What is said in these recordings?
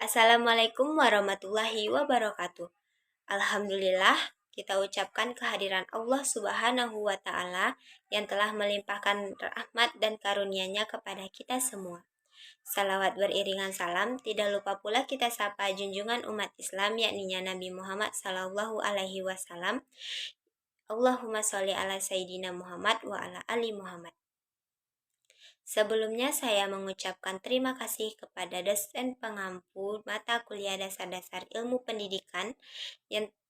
Assalamualaikum warahmatullahi wabarakatuh. Alhamdulillah, kita ucapkan kehadiran Allah Subhanahu wa Ta'ala yang telah melimpahkan rahmat dan karunia-Nya kepada kita semua. Salawat beriringan salam, tidak lupa pula kita sapa junjungan umat Islam yakni Nabi Muhammad Sallallahu Alaihi Wasallam. Allahumma sholli ala Sayyidina Muhammad wa ala ali Muhammad. Sebelumnya saya mengucapkan terima kasih kepada dosen pengampu mata kuliah dasar-dasar ilmu pendidikan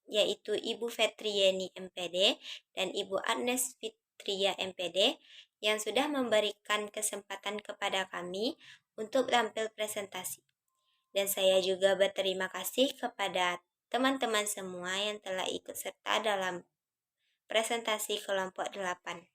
yaitu Ibu Fetrieni MPD dan Ibu Agnes Fitria MPD yang sudah memberikan kesempatan kepada kami untuk tampil presentasi. Dan saya juga berterima kasih kepada teman-teman semua yang telah ikut serta dalam presentasi kelompok 8.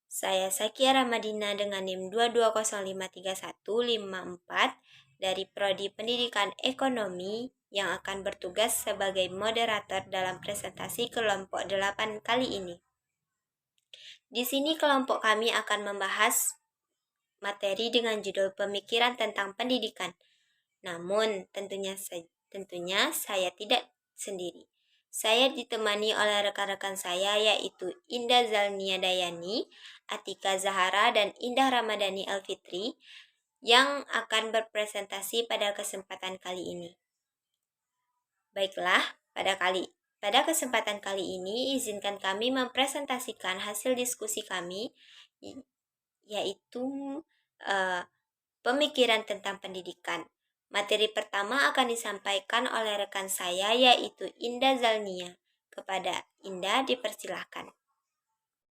Saya Sakia Ramadina dengan NIM 220535154 dari Prodi Pendidikan Ekonomi yang akan bertugas sebagai moderator dalam presentasi kelompok 8 kali ini. Di sini kelompok kami akan membahas materi dengan judul Pemikiran tentang Pendidikan. Namun, tentunya saya tidak sendiri. Saya ditemani oleh rekan-rekan saya yaitu Indah Zalnia Dayani, Atika Zahara, dan Indah Ramadhani Alfitri yang akan berpresentasi pada kesempatan kali ini. Baiklah, pada kesempatan kali ini izinkan kami mempresentasikan hasil diskusi kami yaitu pemikiran tentang pendidikan. Materi pertama akan disampaikan oleh rekan saya yaitu Indah Zalnia. Kepada Indah dipersilahkan.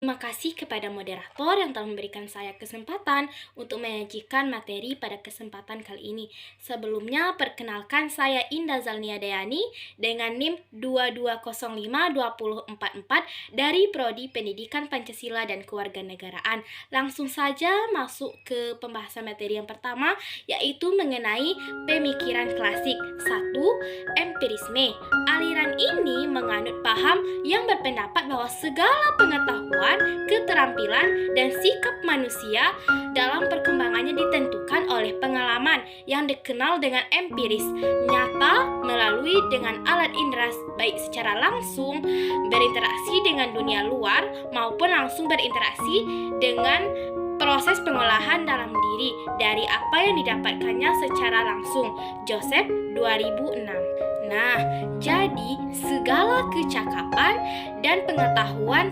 Terima kasih kepada moderator yang telah memberikan saya kesempatan untuk menyajikan materi pada kesempatan kali ini. Sebelumnya, perkenalkan saya Indah Zalnia Dayani dengan NIM 2205244 dari Prodi Pendidikan Pancasila dan Kewarganegaraan. Langsung saja masuk ke pembahasan materi yang pertama, yaitu mengenai pemikiran klasik. 1. Empirisme. Aliran ini menganut paham yang berpendapat bahwa segala pengetahuan, keterampilan, dan sikap manusia dalam perkembangannya ditentukan oleh pengalaman yang dikenal dengan empiris, nyata melalui dengan alat indera, baik secara langsung berinteraksi dengan dunia luar maupun langsung berinteraksi dengan proses pengolahan dalam diri dari apa yang didapatkannya secara langsung. Joseph 2006. Nah, jadi segala kecakapan dan pengetahuan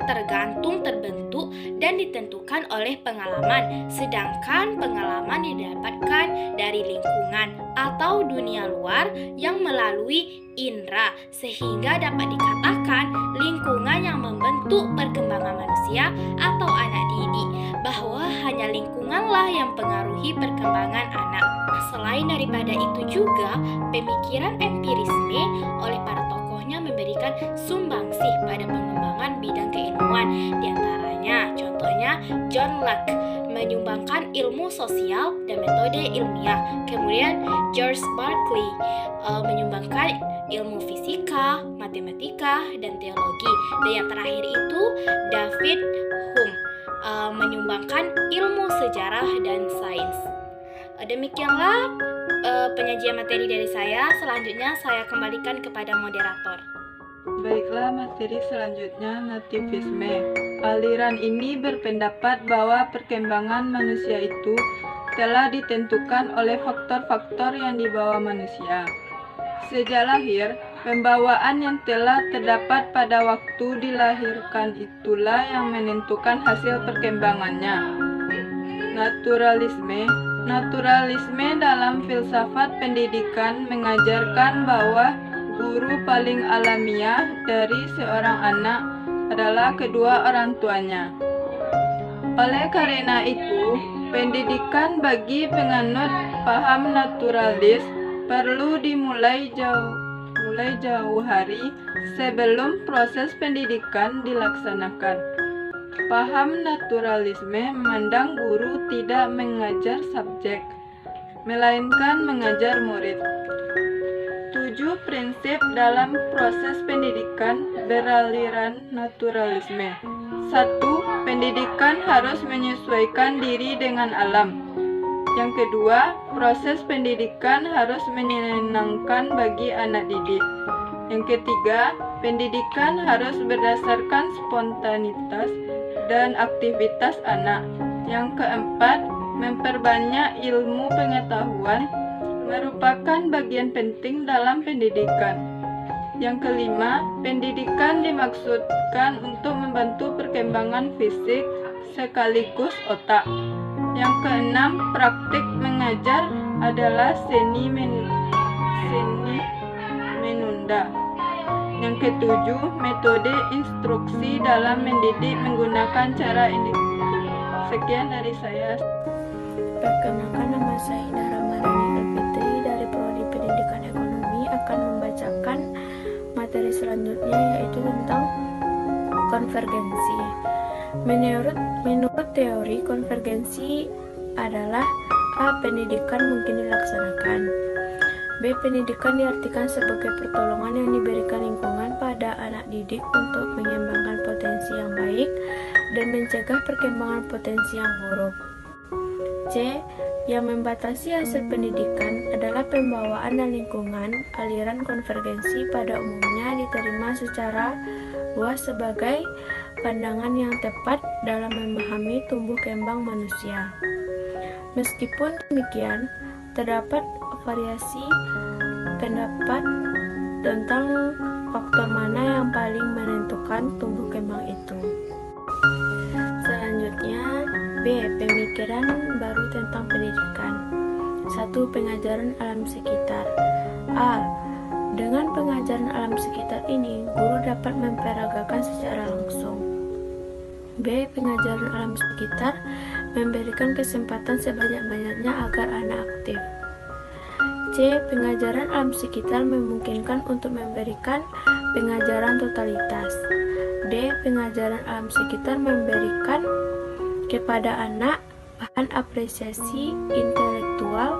terbentuk dan ditentukan oleh pengalaman, sedangkan pengalaman didapatkan dari lingkungan atau dunia luar yang melalui indera, sehingga dapat dikatakan lingkungan yang membentuk perkembangan manusia atau anak didik, bahwa hanya lingkunganlah yang mempengaruhi perkembangan anak. Selain daripada itu juga, pemikiran empirisme oleh para tokohnya memberikan sumbangsih pada pengembangan bidang keilmuan. Di antaranya, contohnya John Locke menyumbangkan ilmu sosial dan metode ilmiah. Kemudian George Berkeley menyumbangkan ilmu fisika, matematika, dan teologi. Dan yang terakhir itu David Hume menyumbangkan ilmu sejarah dan sains. Demikianlah penyajian materi dari saya. Selanjutnya saya kembalikan kepada moderator. Baiklah, materi selanjutnya nativisme. Aliran ini berpendapat bahwa perkembangan manusia itu telah ditentukan oleh faktor-faktor yang dibawa manusia. Sejak lahir, pembawaan yang telah terdapat pada waktu dilahirkan itulah yang menentukan hasil perkembangannya. Naturalisme dalam filsafat pendidikan mengajarkan bahwa guru paling alamiah dari seorang anak adalah kedua orang tuanya. Oleh karena itu, pendidikan bagi penganut paham naturalis perlu dimulai jauh hari sebelum proses pendidikan dilaksanakan. Paham naturalisme memandang guru tidak mengajar subjek, melainkan mengajar murid. 7 prinsip dalam proses pendidikan beraliran naturalisme. 1. Pendidikan harus menyesuaikan diri dengan alam. Yang kedua, proses pendidikan harus menyenangkan bagi anak didik. Yang ketiga, pendidikan harus berdasarkan spontanitas dan aktivitas anak. Yang keempat, memperbanyak ilmu pengetahuan merupakan bagian penting dalam pendidikan. Yang kelima, pendidikan dimaksudkan untuk membantu perkembangan fisik sekaligus otak. Yang keenam, praktik mengajar adalah seni menunda. Yang ketujuh, metode instruksi dalam mendidik menggunakan cara induktif. Sekian dari saya. Perkenalkan, nama saya Indah Ramadhani Elfitri dari Prodi Pendidikan Ekonomi akan membacakan materi selanjutnya, yaitu tentang konvergensi. Menurut teori, konvergensi adalah A. Pendidikan mungkin dilaksanakan. B. Pendidikan diartikan sebagai pertolongan yang diberikan lingkungan pada anak didik untuk mengembangkan potensi yang baik dan mencegah perkembangan potensi yang buruk. C. Yang membatasi hasil pendidikan adalah pembawaan dan lingkungan. Aliran konvergensi pada umumnya diterima secara luas sebagai pandangan yang tepat dalam memahami tumbuh kembang manusia. Meskipun demikian, terdapat variasi pendapat tentang faktor mana yang paling menentukan tumbuh kembang itu. Selanjutnya, B. Pemikiran baru tentang pendidikan. 1. Pengajaran alam sekitar. A. Dengan pengajaran alam sekitar ini, guru dapat memperagakan secara langsung. B. Pengajaran alam sekitar memberikan kesempatan sebanyak-banyaknya agar anak aktif. C. Pengajaran alam sekitar memungkinkan untuk memberikan pengajaran totalitas. D. Pengajaran alam sekitar memberikan kepada anak bahan apresiasi intelektual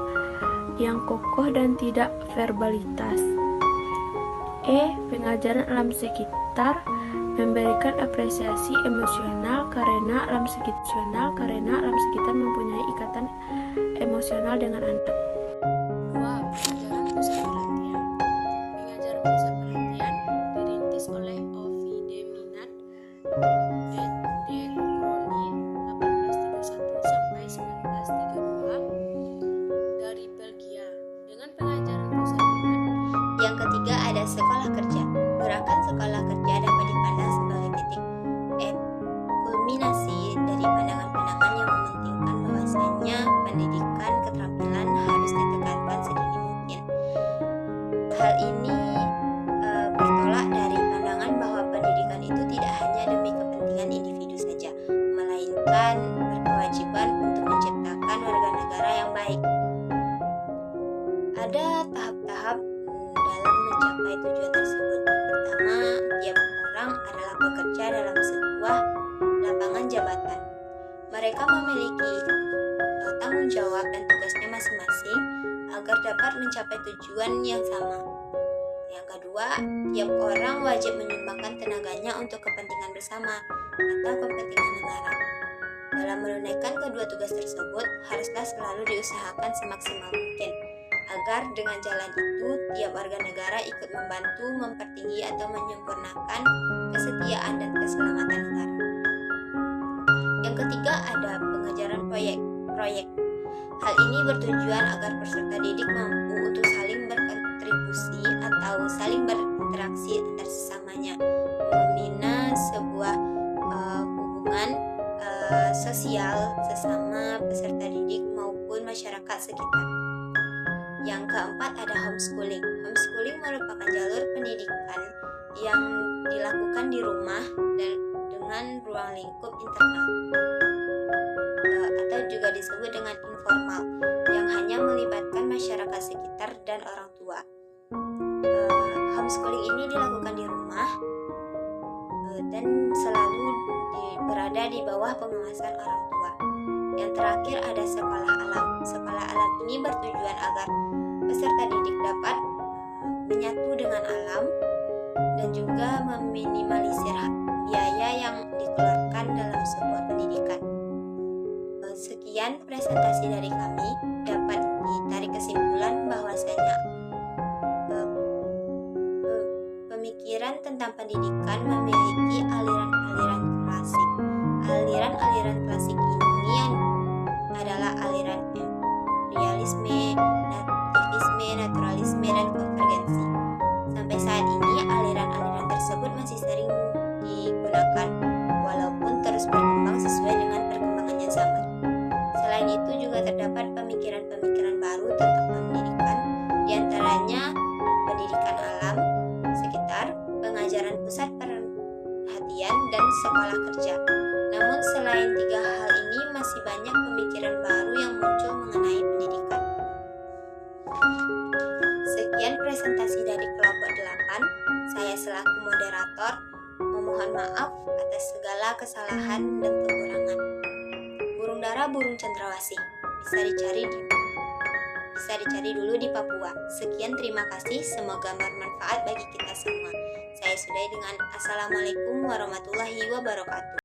yang kokoh dan tidak verbalitas. E. Pengajaran alam sekitar memberikan apresiasi emosional karena alam sekitar mempunyai ikatan emosional dengan anak. 2. Pengajaran pusat perhatian. Pengajaran pusat perhatian dirintis oleh Ovi de Minat dan de Crowley 1831 sampai 1932 dari Belgia. Dengan pengajaran pusat perhatian. Yang ketiga ada sekolah kerja. Gerakan sekolah kerja dapat dipandang sebagai titik kulminasi dari pandangan-pandangan yang mementingkan bahwasanya pendidikan keterampilan harus ditekankan sedini mungkin. Hal ini bertolak dari pandangan bahwa pendidikan itu tidak hanya demi kepentingan individu saja, melainkan berkewajiban untuk menciptakan warga negara yang baik. Ada tahap-tahap dalam mencapai tujuan tersebut. Pertama, tiap orang adalah pekerja dalam sebuah lapangan jabatan. Mereka memiliki tanggung jawab dan tugasnya masing-masing agar dapat mencapai tujuan yang sama. Yang kedua, tiap orang wajib menyumbangkan tenaganya untuk kepentingan bersama atau kepentingan negara. Dalam menunaikan kedua tugas tersebut, haruslah selalu diusahakan semaksimal mungkin, agar dengan jalan itu tiap warga negara ikut membantu mempertinggi atau menyempurnakan kesetiaan dan keselamatan negara. Yang ketiga ada pengajaran proyek. Hal ini bertujuan agar peserta didik mampu untuk saling berkontribusi atau saling berinteraksi antar sesamanya, membina sebuah hubungan sosial sesama peserta didik maupun masyarakat sekitar. Yang keempat ada homeschooling. Homeschooling merupakan jalur pendidikan yang dilakukan di rumah dan dengan ruang lingkup internal atau juga disebut dengan informal, yang hanya melibatkan masyarakat sekitar dan orang tua. Homeschooling ini dilakukan di rumah dan selalu berada di bawah pengawasan orang tua. Yang terakhir ada sekolah alam. Sekolah alam ini bertujuan agar peserta didik dapat menyatu dengan alam dan juga meminimalisir biaya yang dikeluarkan dalam sebuah pendidikan. Sekian presentasi dari kami, dapat ditarik pendidikan memiliki aliran-aliran klasik. Aliran-aliran klasik ini yang adalah aliran realisme, nativisme, naturalisme, dan konvergensi. Sampai saat ini, aliran-aliran tersebut masih sering digunakan walaupun terus berkembang sesuai dengan perkembangannya zaman. Selain itu juga terdapat pemikiran-pemikiran baru tentang pendidikan, diantaranya pendidikan alam, sekitar, pengajaran pusat perhatian, dan sekolah kerja. Namun selain tiga hal ini masih banyak pemikiran baru yang muncul mengenai pendidikan. Sekian presentasi dari kelompok 8. Saya selaku moderator memohon maaf atas segala kesalahan dan kekurangan. Burung dara burung cendrawasih bisa dicari dulu di Papua. Sekian, terima kasih, semoga bermanfaat bagi kita semua. Saya sudahi dengan Assalamualaikum warahmatullahi wabarakatuh.